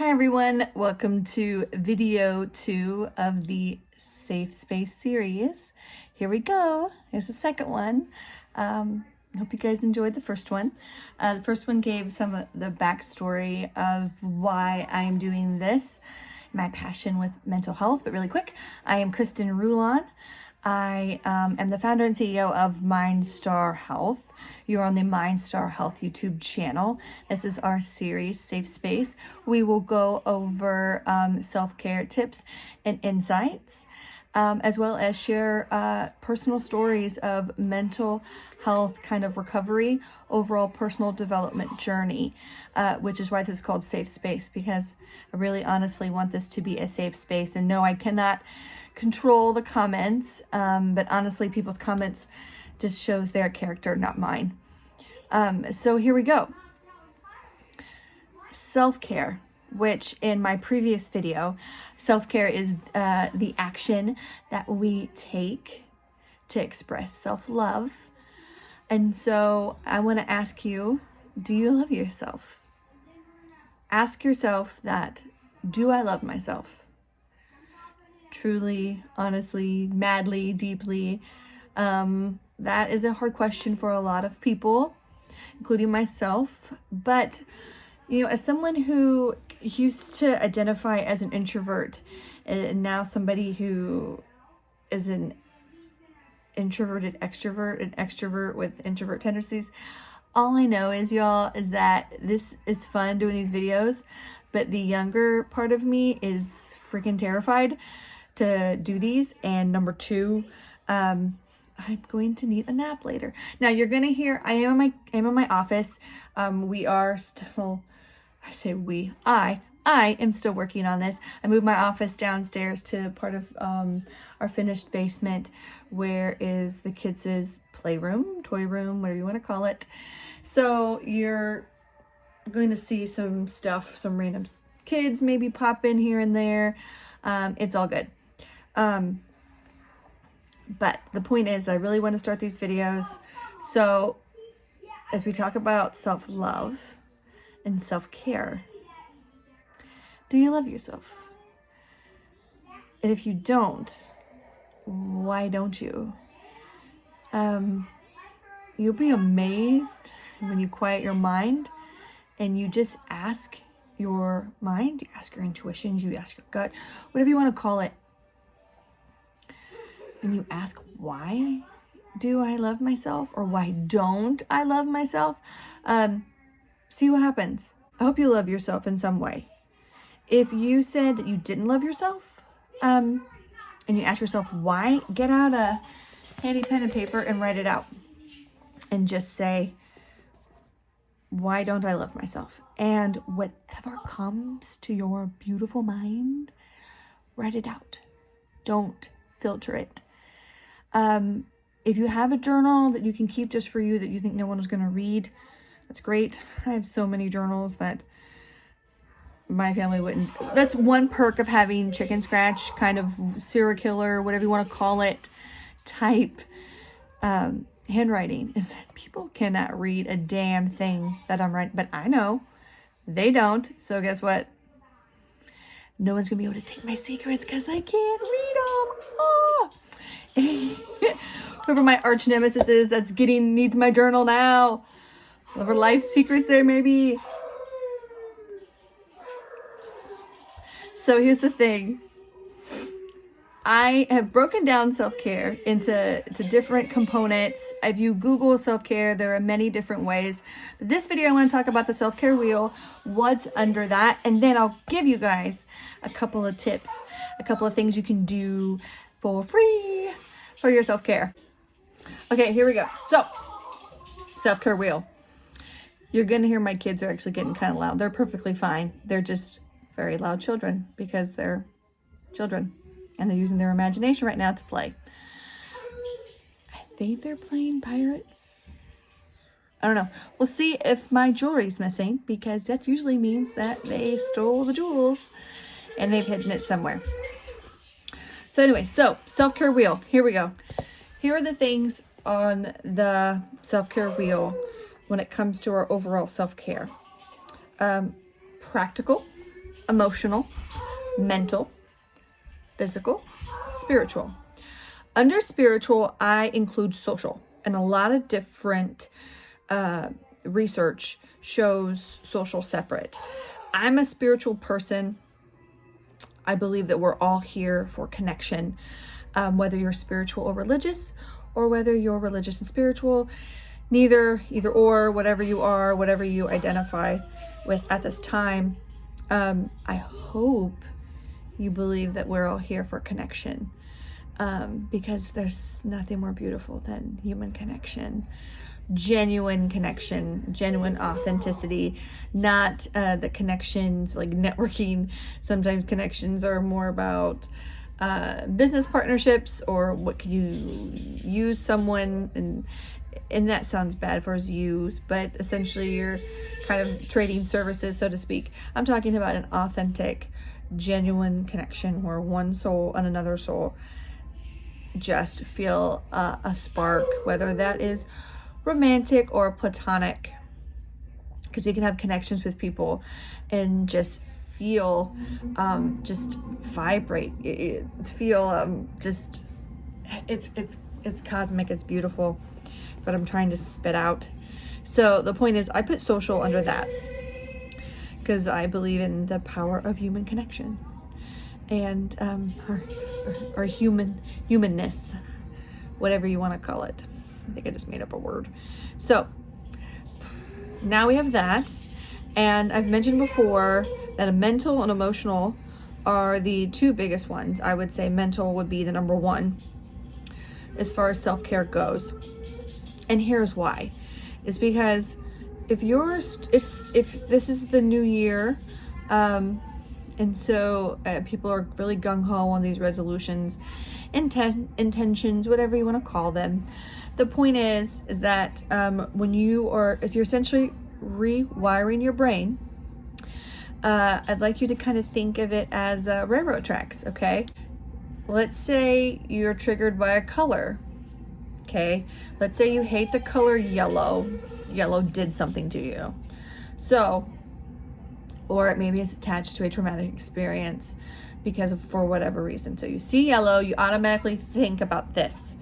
Hi everyone, welcome to video 2 of the Safe Space series. Here we go, here's the second one. I hope you guys enjoyed the first one. The first one gave some of the backstory of why I am doing this, my passion with mental health, but really quick, I am Kristen Rulon. I am the founder and CEO of MindStar Health. You're on the MindStar Health YouTube channel. This is our series, Safe Space. We will go over self-care tips and insights, as well as share personal stories of mental health kind of recovery, overall personal development journey, which is why this is called Safe Space, because I really honestly want this to be a safe space. And no, I cannot control the comments, but honestly, people's comments just shows their character, not mine. So here we go. Self-care, which in my previous video, self-care is the action that we take to express self-love. And so I want to ask you, do you love yourself? Ask yourself that, do I love myself? Truly, honestly, madly, deeply. That is a hard question for a lot of people, including myself. But, you know, as someone who used to identify as an introvert and now somebody who is an introverted extrovert, an extrovert with introvert tendencies, all I know is, y'all, is that this is fun doing these videos, but the younger part of me is freaking terrified to do these. And number two, I'm going to need a nap later. Now you're gonna hear I am in my office. We are still, I am still working on this. I moved my office downstairs to part of our finished basement, where is the kids' playroom, toy room, whatever you want to call it. So you're going to see some stuff, some random kids maybe pop in here and there. It's all good. But the point is, I really want to start these videos. So as we talk about self-love and self-care, do you love yourself? And if you don't, why don't you? You'll be amazed when you quiet your mind and you just ask your mind, you ask your intuition, you ask your gut, whatever you want to call it. And you ask, why do I love myself? Or why don't I love myself? See what happens. I hope you love yourself in some way. If you said that you didn't love yourself, and you ask yourself why, get out a handy pen and paper and write it out. And just say, why don't I love myself? And whatever comes to your beautiful mind, write it out. Don't filter it. If you have a journal that you can keep just for you, that you think no one is going to read, that's great. I have so many journals that my family wouldn't. That's one perk of having chicken scratch, kind of serial killer, whatever you want to call it, type handwriting, is that people cannot read a damn thing that I'm writing. But I know they don't. So guess what? No one's going to be able to take my secrets because I can't read them. Oh. Whoever my arch nemesis is that's needs my journal now. Whatever life secrets there may be. So here's the thing. I have broken down self-care into different components. If you Google self-care, there are many different ways. But this video, I want to talk about the SelfCare Wheel, what's under that, and then I'll give you guys a couple of tips, a couple of things you can do for free for your self-care. Okay, here we go. So, SelfCare Wheel. You're going to hear my kids are actually getting kind of loud. They're perfectly fine. They're just very loud children because they're children. And they're using their imagination right now to play. I think they're playing pirates. I don't know. We'll see if my jewelry's missing, because that usually means that they stole the jewels and they've hidden it somewhere. So anyway, so self-care wheel. Here we go. Here are the things on the self-care wheel when it comes to our overall self-care. Practical. emotional, mental, physical, spiritual. Under spiritual, I include social, and a lot of different research shows social separate. I'm a spiritual person. I believe that we're all here for connection, whether you're spiritual or religious, or whether you're religious and spiritual, either or, whatever you are, whatever you identify with at this time. I hope you believe that we're all here for connection, because there's nothing more beautiful than human connection, genuine connection, genuine authenticity, not the connections like networking. Sometimes connections are more about business partnerships, or what can you use someone, and that sounds bad for us use, but essentially you're kind of trading services, so to speak. I'm talking about an authentic, genuine connection where one soul and another soul just feel a spark, whether that is romantic or platonic, because we can have connections with people and just feel just vibrate, feel just it's cosmic, it's beautiful, but I'm trying to spit out. So the point is, I put social under that because I believe in the power of human connection and our humanness, whatever you want to call it. I think I just made up a word. So now we have that, and I've mentioned before that a mental and emotional are the two biggest ones. I would say mental would be the number one as far as self-care goes. And here's why. Is because if this is the new year, and so people are really gung-ho on these resolutions, intentions, whatever you want to call them. The point is that if you're essentially rewiring your brain, I'd like you to kind of think of it as railroad tracks, okay? Let's say you're triggered by a color, okay? Let's say you hate the color yellow. Yellow did something to you. So, or maybe it's attached to a traumatic experience for whatever reason. So you see yellow, you automatically think about this.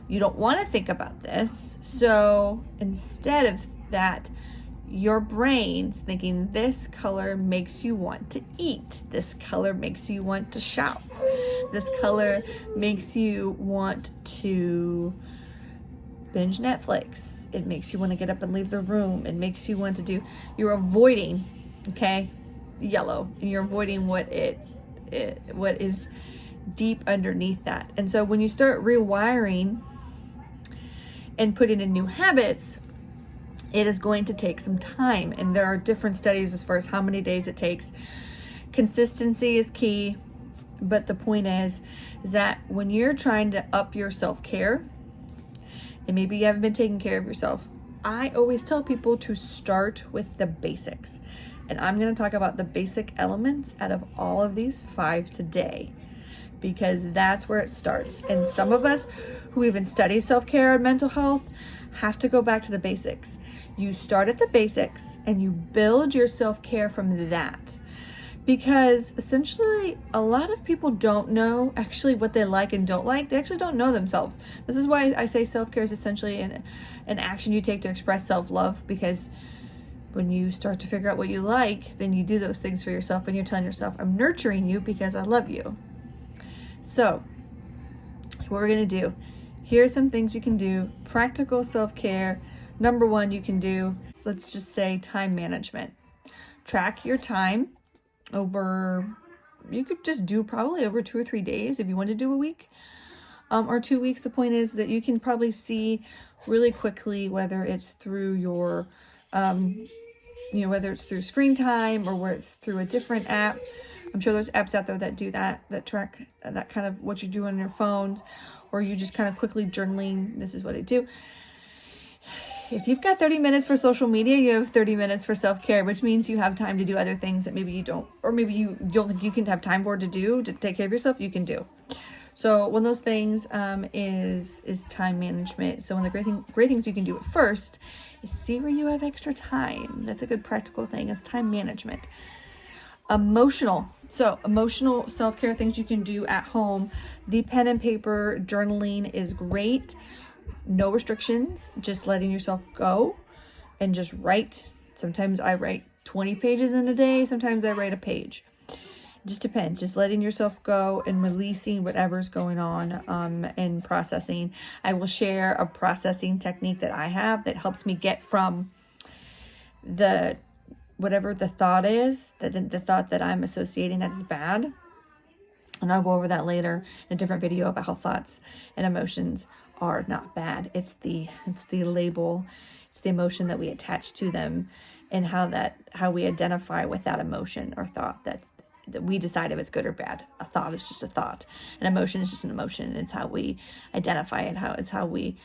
You don't want to think about this. So instead of that, your brain's thinking this color makes you want to eat. This color makes you want to shop. This color makes you want to binge Netflix. It makes you want to get up and leave the room. It makes you want to you're avoiding, okay, yellow, and you're avoiding what is deep underneath that. And so when you start rewiring and putting in new habits, it is going to take some time. And there are different studies as far as how many days it takes. Consistency is key. But the point is that when you're trying to up your self-care, and maybe you haven't been taking care of yourself, I always tell people to start with the basics. And I'm going to talk about the basic elements out of all of these 5 today, because that's where it starts. And some of us who even study self-care and mental health have to go back to the basics. You start at the basics and you build your self-care from that. Because essentially, a lot of people don't know actually what they like and don't like. They actually don't know themselves. This is why I say self-care is essentially an action you take to express self-love, because when you start to figure out what you like, then you do those things for yourself, and you're telling yourself, I'm nurturing you because I love you. So, what we're going to do, here's some things you can do. Practical self-care. Number 1 you can do, let's just say time management. Track your time. You could just do probably over 2 or 3 days if you want to do a week, or 2 weeks. The point is that you can probably see really quickly whether it's through your, whether it's through screen time or whether it's through a different app. I'm sure there's apps out there that do that track that kind of what you do on your phones, or you just kind of quickly journaling. This is what I do. If you've got 30 minutes for social media, you have 30 minutes for self-care, which means you have time to do other things that maybe you don't, or maybe you don't think you can have time for to take care of yourself, you can do. So one of those things is time management. So one of the great things you can do at first is see where you have extra time. That's a good practical thing, is time management. Emotional. So emotional self-care things you can do at home. The pen and paper journaling is great. No restrictions, just letting yourself go and just write. Sometimes I write 20 pages in a day. Sometimes I write a page. Just depends. Just letting yourself go and releasing whatever's going on and processing. I will share a processing technique that I have that helps me get from the whatever the thought is, the thought that I'm associating that is bad. And I'll go over that later in a different video about how thoughts and emotions are not bad. It's the label, it's the emotion that we attach to them, and how we identify with that emotion or thought that we decide if it's good or bad. A thought is just a thought. An emotion is just an emotion. It's how we identify it, how we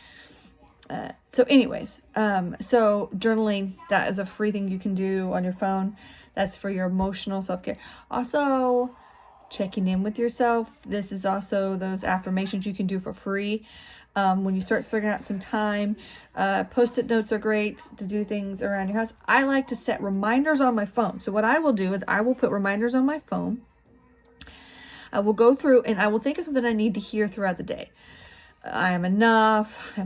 so anyways, so journaling, that is a free thing you can do on your phone. That's for your emotional self-care. Also, checking in with yourself. This is also those affirmations you can do for free. When you start figuring out some time, post-it notes are great to do things around your house. I like to set reminders on my phone. So what I will do is I will put reminders on my phone. I will go through and I will think of something I need to hear throughout the day. I am enough.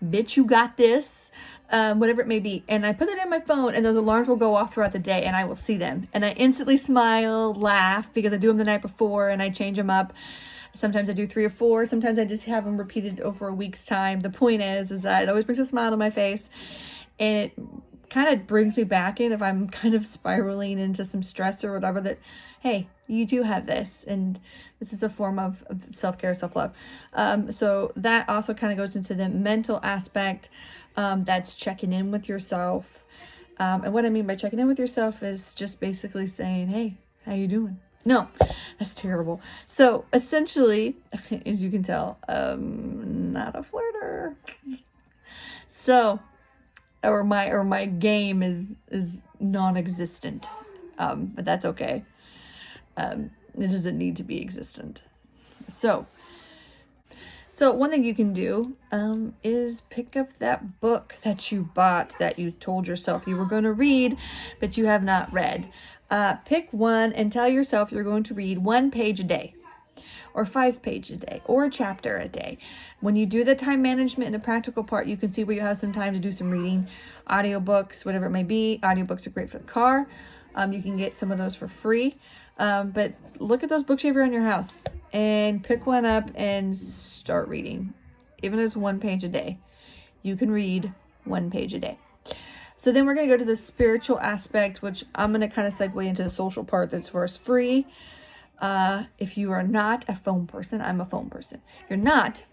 Bitch, you got this. Whatever it may be. And I put it in my phone and those alarms will go off throughout the day and I will see them. And I instantly smile, laugh because I do them the night before and I change them up. Sometimes I do 3 or 4. Sometimes I just have them repeated over a week's time. The point is that it always brings a smile to my face. And it kind of brings me back in if I'm kind of spiraling into some stress or whatever, that, hey, you do have this. And this is a form of self-care, self-love. So that also kind of goes into the mental aspect. That's checking in with yourself. And what I mean by checking in with yourself is just basically saying, hey, how you doing? No, that's terrible. So essentially, as you can tell, not a flirter. So, or my game is non-existent. But that's okay. It doesn't need to be existent. So one thing you can do is pick up that book that you bought that you told yourself you were going to read, but you have not read. Pick one and tell yourself you're going to read 1 page a day, or 5 pages a day, or a chapter a day. When you do the time management and the practical part, you can see where you have some time to do some reading, audiobooks, whatever it may be. Audiobooks are great for the car. You can get some of those for free. But look at those books you have around your house and pick one up and start reading. Even if it's 1 page a day, you can read 1 page a day. So then we're going to go to the spiritual aspect, which I'm going to kind of segue into the social part that's for us free. If you are not a phone person, I'm a phone person. You're not.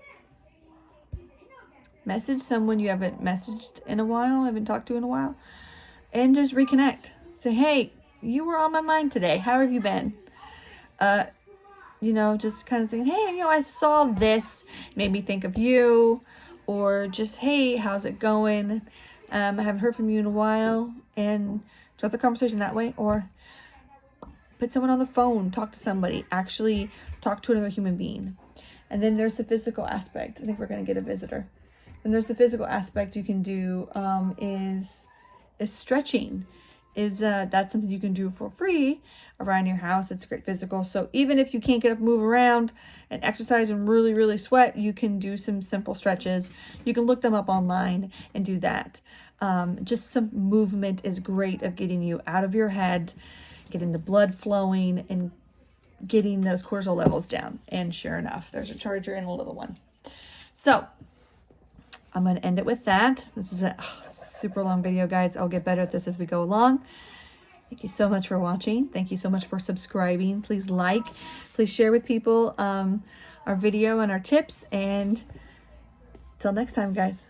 Message someone you haven't messaged in a while, haven't talked to in a while, and just reconnect. Say, hey, you were on my mind today. How have you been? Just kind of think, hey, I saw this, made me think of you, or just, hey, how's it going? I haven't heard from you in a while, and start the conversation that way. Or put someone on the phone, talk to somebody, actually talk to another human being. And then there's the physical aspect. I think we're going to get a visitor. And there's the physical aspect you can do is stretching. That's something you can do for free around your house. It's great physical. So even if you can't get up, move around and exercise and really, really sweat, you can do some simple stretches. You can look them up online and do that. Just some movement is great of getting you out of your head, getting the blood flowing, and getting those cortisol levels down. And sure enough, there's a charger and a little one. So I'm going to end it with that. This is a super long video, guys. I'll get better at this as we go along. Thank you so much for watching. Thank you so much for subscribing. Please like, please share with people our video and our tips. And till next time, guys.